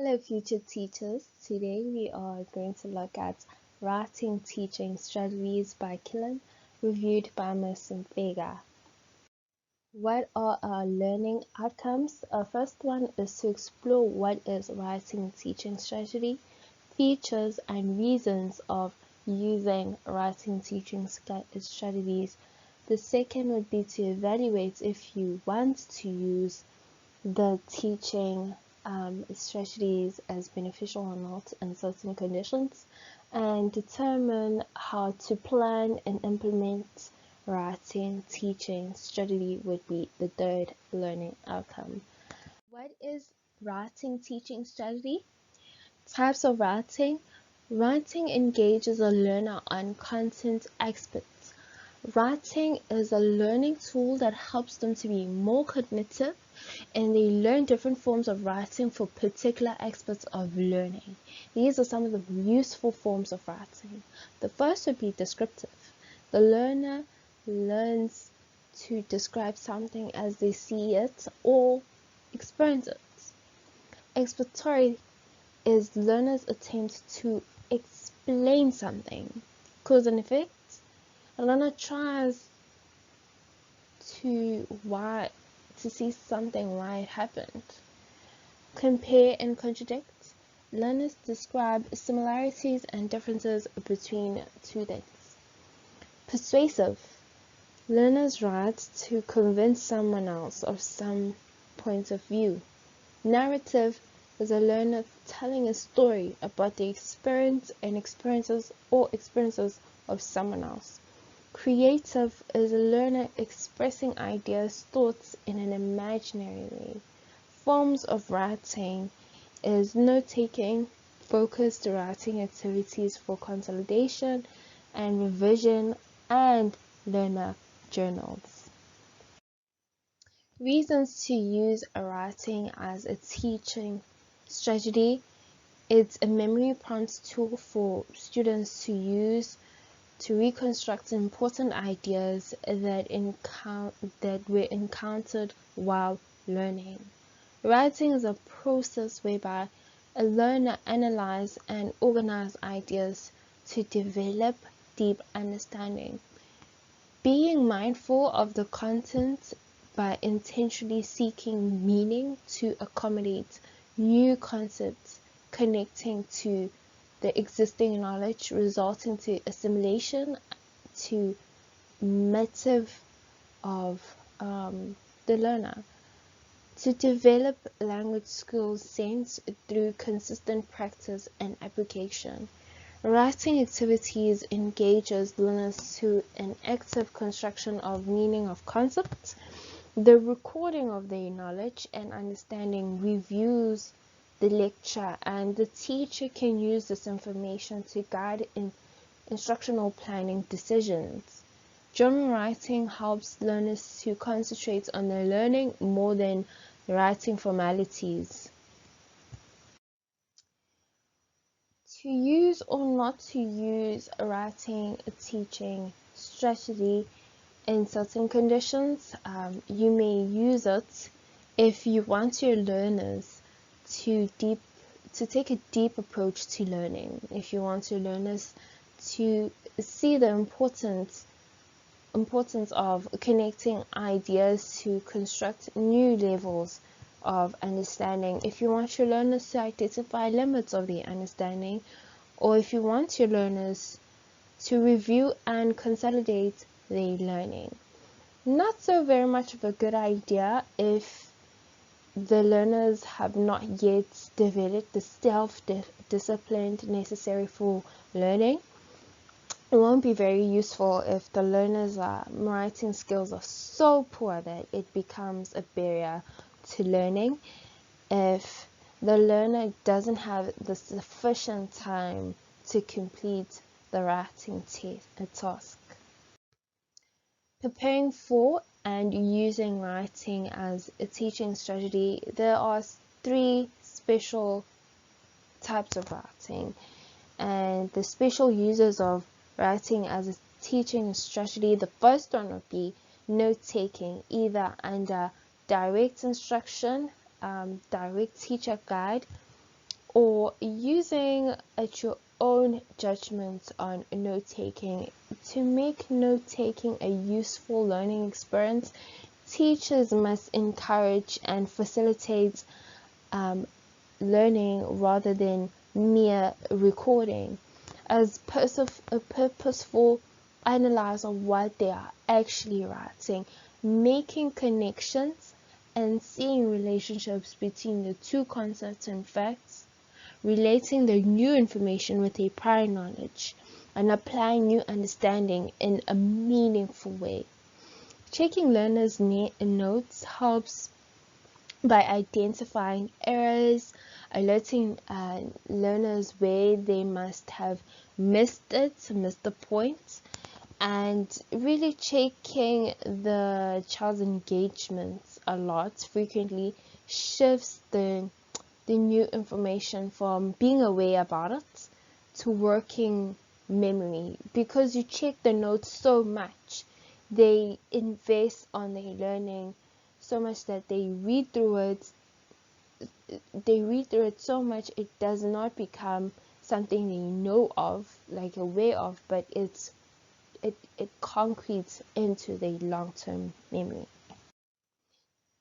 Hello future teachers, today we are going to look at Writing Teaching Strategies by Killen, reviewed by Miss T Mfeka. What are our learning outcomes? Our first one is to explore what is writing teaching strategy, features and reasons of using writing teaching strategies. The second would be to evaluate if you want to use the teaching strategies as beneficial or not in certain conditions, and determine how to plan and implement writing teaching strategy would be the third learning outcome. What is writing teaching strategy? Types of writing. Writing engages a learner on content aspects. Writing is a learning tool that helps them to be more cognitive, and they learn different forms of writing for particular aspects of learning. These are some of the useful forms of writing. The first would be descriptive. The learner learns to describe something as they see it or experience it. Expository is learners' attempt to explain something. Cause and effect. A learner tries to see something why it happened. Compare and contradict. Learners describe similarities and differences between two things. Persuasive. Learners write to convince someone else of some point of view. Narrative is a learner telling a story about the experience and experiences of someone else. Creative is a learner expressing ideas, thoughts in an imaginary way. Forms of writing is note-taking, focused writing activities for consolidation and revision, and learner journals. Reasons to use writing as a teaching strategy. It's a memory prompt tool for students to use to reconstruct important ideas that were encountered while learning. Writing is a process whereby a learner analyzes and organizes ideas to develop deep understanding. Being mindful of the content by intentionally seeking meaning to accommodate new concepts connecting to the existing knowledge, resulting to assimilation to motive of the learner. To develop language skills sense through consistent practice and application. Writing activities engages learners to an active construction of meaning of concepts. The recording of their knowledge and understanding reviews the lecture, and the teacher can use this information to guide in instructional planning decisions. Journal writing helps learners to concentrate on their learning more than writing formalities. To use or not to use a writing teaching strategy in certain conditions, you may use it if you want your learners to take a deep approach to learning. If you want your learners to see the importance of connecting ideas to construct new levels of understanding. If you want your learners to identify limits of their understanding, or if you want your learners to review and consolidate their learning. Not so very much of a good idea if the learners have not yet developed the self-discipline necessary for learning. It won't be very useful if the learners' writing skills are so poor that it becomes a barrier to learning. If the learner doesn't have the sufficient time to complete the writing task. Preparing for and using writing as a teaching strategy, there are three special types of writing, and the special uses of writing as a teaching strategy. The first one would be note-taking, either under direct instruction, direct teacher guide, or using at your own judgment on note taking. To make note taking a useful learning experience, teachers must encourage and facilitate learning rather than mere recording, as a purposeful analyze of what they are actually writing, making connections and seeing relationships between the two concepts and facts, relating the new information with a prior knowledge, and applying new understanding in a meaningful way. Checking learners' notes helps by identifying errors, alerting learners where they must have missed the point, and really checking the child's engagement a lot frequently shifts the new information from being aware about it to working memory, because you check the notes so much. They invest on their learning so much that they read through it so much it does not become something they know of, like aware of, but it concretes into the long-term memory.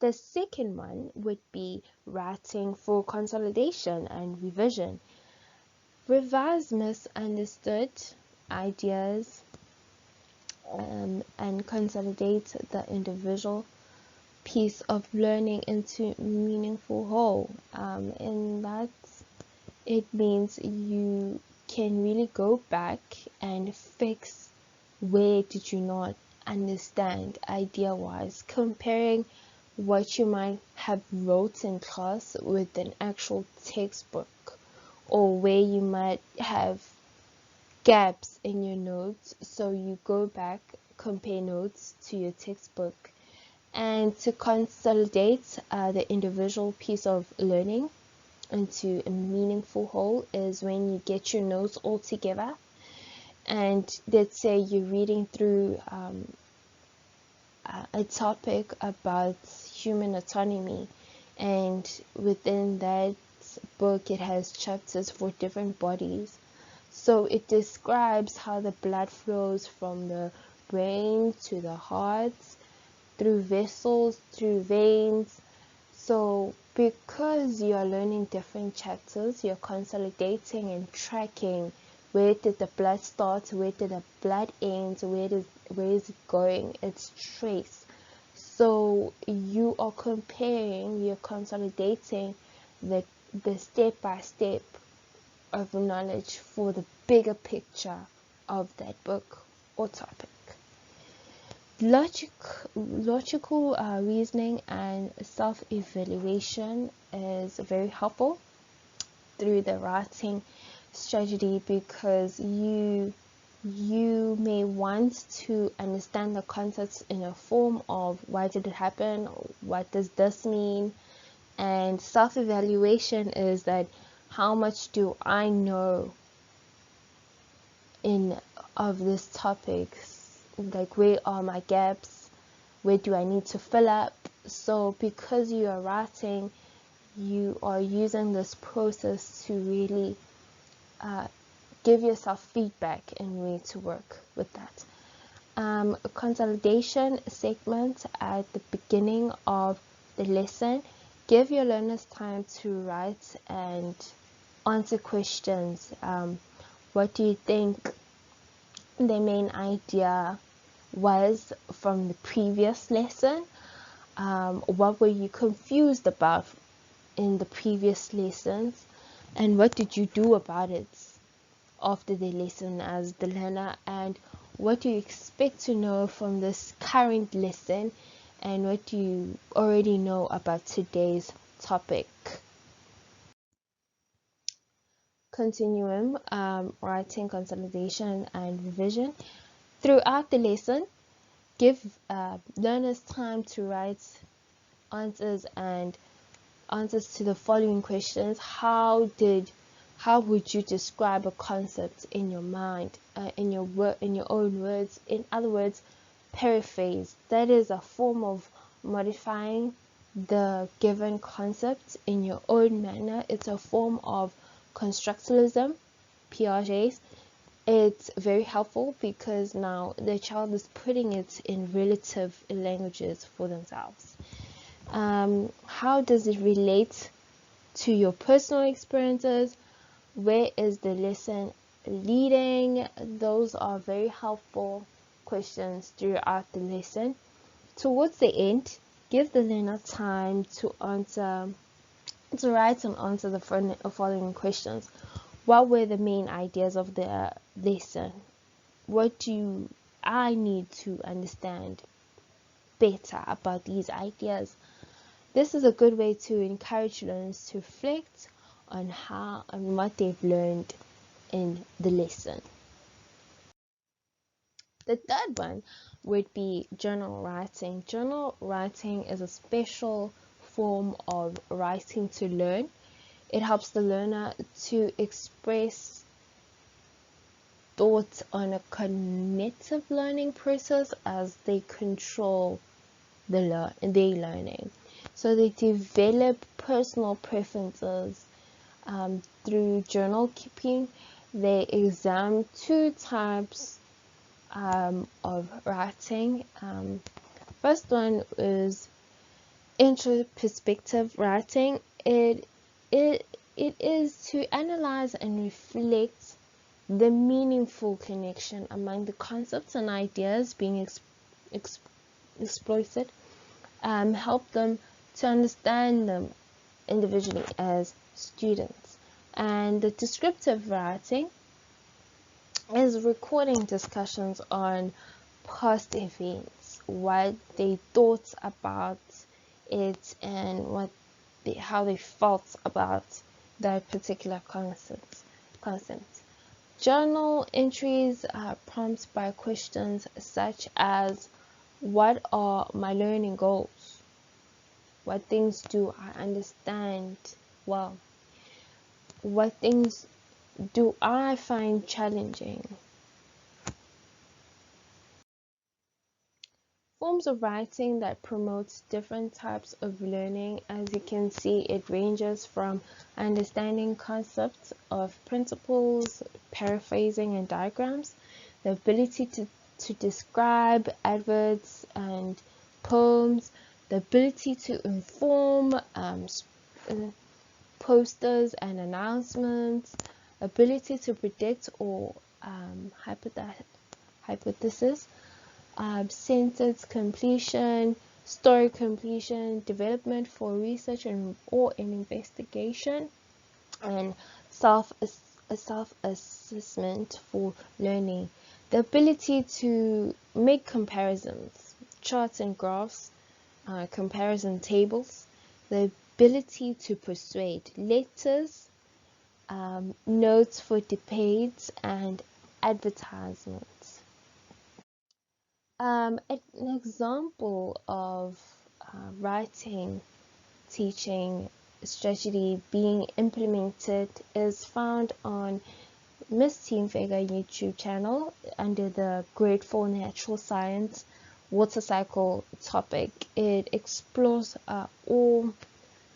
The second one would be writing for consolidation and revision. Revise misunderstood ideas and consolidate the individual piece of learning into meaningful whole. And that it means you can really go back and fix where did you not understand idea wise, comparing what you might have wrote in class with an actual textbook, or where you might have gaps in your notes, so you go back, compare notes to your textbook. And to consolidate the individual piece of learning into a meaningful whole is when you get your notes all together, and let's say you're reading through a topic about human autonomy, and within that book it has chapters for different bodies. So it describes how the blood flows from the brain to the heart, through vessels, through veins. So because you are learning different chapters, you're consolidating and tracking where did the blood start, where did the blood end, where is it going, its trace. So you are comparing, you're consolidating the step by step of knowledge for the bigger picture of that book or topic. Logical reasoning and self-evaluation is very helpful through the writing strategy, because you may want to understand the concepts in a form of why did it happen, what does this mean, and self-evaluation is that how much do I know of this topic, like where are my gaps, where do I need to fill up. So because you are writing, you are using this process to really give yourself feedback and way to work with that. A consolidation segment at the beginning of the lesson. Give your learners time to write and answer questions. What do you think the main idea was from the previous lesson? What were you confused about in the previous lessons, and what did you do about it after the lesson as the learner, and what do you expect to know from this current lesson, and what do you already know about today's topic. Continuum, writing, consolidation and revision. Throughout the lesson, give learners time to write answers to the following questions. How would you describe a concept in your mind, in your own words? In other words, paraphrase. That is a form of modifying the given concept in your own manner. It's a form of constructivism, Piaget's. It's very helpful because now the child is putting it in relative languages for themselves. How does it relate to your personal experiences? Where is the lesson leading? Those are very helpful questions throughout the lesson. Towards the end, give the learner time to write and answer the following questions. What were the main ideas of the lesson? What do I need to understand better about these ideas? This is a good way to encourage learners to reflect on what they've learned in the lesson. The third one would be journal writing. Journal writing is a special form of writing to learn. It helps the learner to express thoughts on a cognitive learning process as they control their learning. So they develop personal preferences through journal keeping. They examine two types of writing. First one is introspective writing. It is to analyze and reflect the meaningful connection among the concepts and ideas being exploited. Help them to understand them individually as students. And the descriptive writing is recording discussions on past events, what they thought about it, and how they felt about that particular concept. Journal entries are prompted by questions such as, what are my learning goals? What things do I understand well? What things do I find challenging? Forms of writing that promotes different types of learning. As you can see, it ranges from understanding concepts of principles, paraphrasing and diagrams, the ability to describe adverts and poems, the ability to inform posters and announcements, ability to predict or hypothesis, sentence completion, story completion, development for research or an investigation, and self-assessment for learning. The ability to make comparisons, charts and graphs, comparison tables, the ability to persuade, letters, notes for debates, and advertisements. An example of writing teaching strategy being implemented is found on Miss T Mfeka YouTube channel under the Grade 4 Natural Science Water Cycle topic. It explores all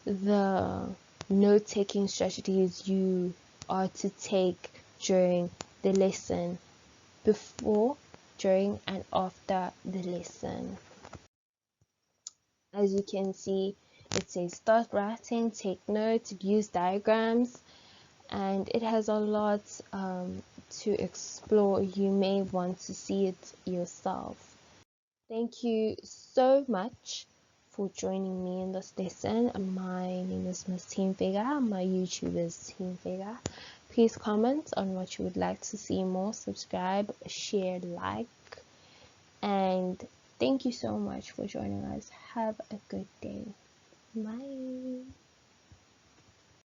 the note-taking strategies you are to take during the lesson, before, during, and after the lesson. As you can see, it says start writing, take notes, use diagrams, and it has a lot to explore. You may want to see it yourself. Thank you so much for joining me in this lesson. My name is Miss T Mfeka. My YouTube is T Mfeka. Please comment on what you would like to see more, subscribe, share, like, and thank you so much for joining us. Have a good day. Bye.